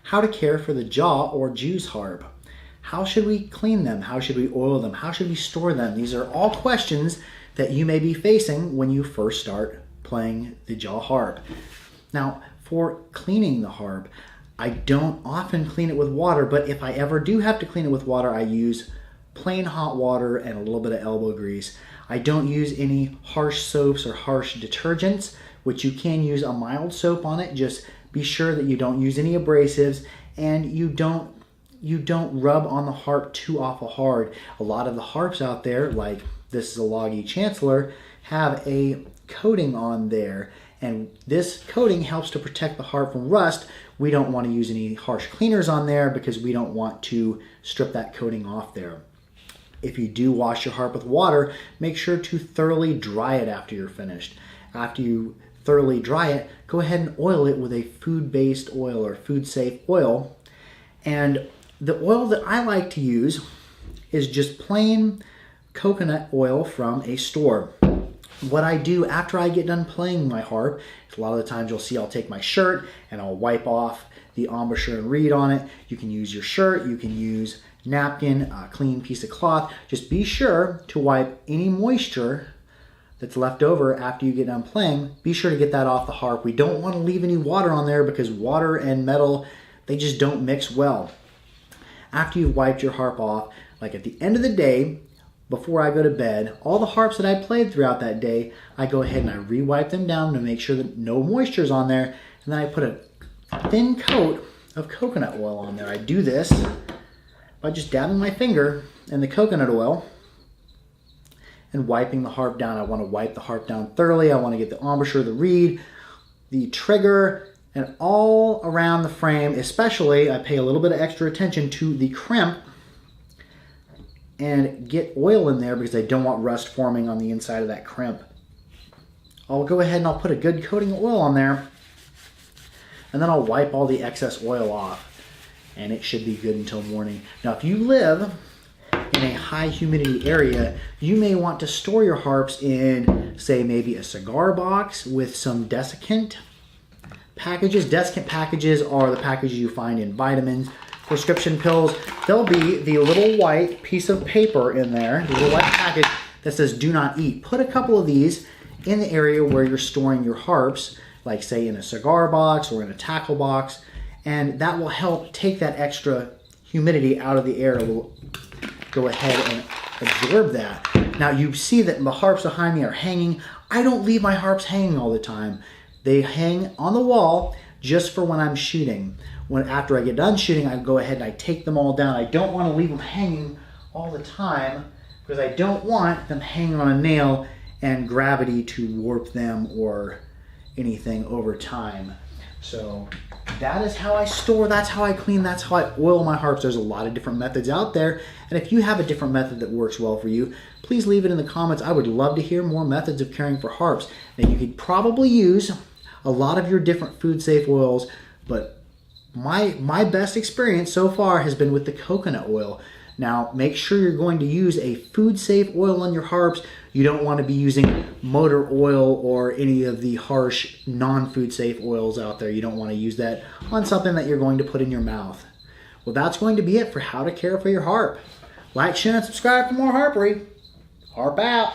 How to care for the jaw or Jew's harp. How should we clean them? How should we oil them? How should we store them? These are all questions that you may be facing when you first start playing the jaw harp. Now, for cleaning the harp, I don't often clean it with water, but if I ever do have to clean it with water, I use plain hot water and a little bit of elbow grease. I don't use any harsh soaps or harsh detergents, which you can use a mild soap on it. Just be sure that you don't use any abrasives and you don't rub on the harp too awful hard. A lot of the harps out there, like this is a Loggy Chancellor, have a coating on there, and this coating helps to protect the harp from rust. We don't want to use any harsh cleaners on there because we don't want to strip that coating off there. If you do wash your harp with water, make sure to thoroughly dry it after you're finished. After you thoroughly dry it, go ahead and oil it with a food-based oil or food-safe oil. And the oil that I like to use is just plain coconut oil from a store. What I do after I get done playing my harp, a lot of the times you'll see I'll take my shirt and I'll wipe off the embouchure and reed on it. You can use your shirt, you can use napkin, a clean piece of cloth. Just be sure to wipe any moisture that's left over after you get done playing. Be sure to get that off the harp. We don't want to leave any water on there because water and metal, they just don't mix well. After you've wiped your harp off, like at the end of the day, before I go to bed, all the harps that I played throughout that day, I go ahead and I re-wipe them down to make sure that no moisture is on there, and then I put a thin coat of coconut oil on there. I do this by just dabbing my finger in the coconut oil and wiping the harp down. I want to wipe the harp down thoroughly. I want to get the embouchure, the reed, the trigger, and all around the frame. Especially, I pay a little bit of extra attention to the crimp and get oil in there because I don't want rust forming on the inside of that crimp. I'll go ahead and I'll put a good coating of oil on there, and then I'll wipe all the excess oil off, and it should be good until morning. Now, if you live in a high humidity area, you may want to store your harps in, say, maybe a cigar box with some desiccant packages. Desiccant packages are the packages you find in vitamins, prescription pills. There'll be the little white piece of paper in there, the little white package that says do not eat. Put a couple of these in the area where you're storing your harps, like say in a cigar box or in a tackle box, and that will help take that extra humidity out of the air. It will go ahead and absorb that. Now you see that the harps behind me are hanging. I don't leave my harps hanging all the time. They hang on the wall just for when I'm shooting. After I get done shooting, I go ahead and I take them all down. I don't want to leave them hanging all the time because I don't want them hanging on a nail and gravity to warp them or anything over time. So that is how I store, that's how I clean, that's how I oil my harps. There's a lot of different methods out there, and if you have a different method that works well for you, please leave it in the comments. I would love to hear more methods of caring for harps. Now you could probably use a lot of your different food safe oils, but my best experience so far has been with the coconut oil. Now make sure you're going to use a food safe oil on your harps. You don't want to be using motor oil or any of the harsh non-food safe oils out there. You don't want to use that on something that you're going to put in your mouth. Well, that's going to be it for how to care for your harp. Like, share, and subscribe for more harpery. Harp out.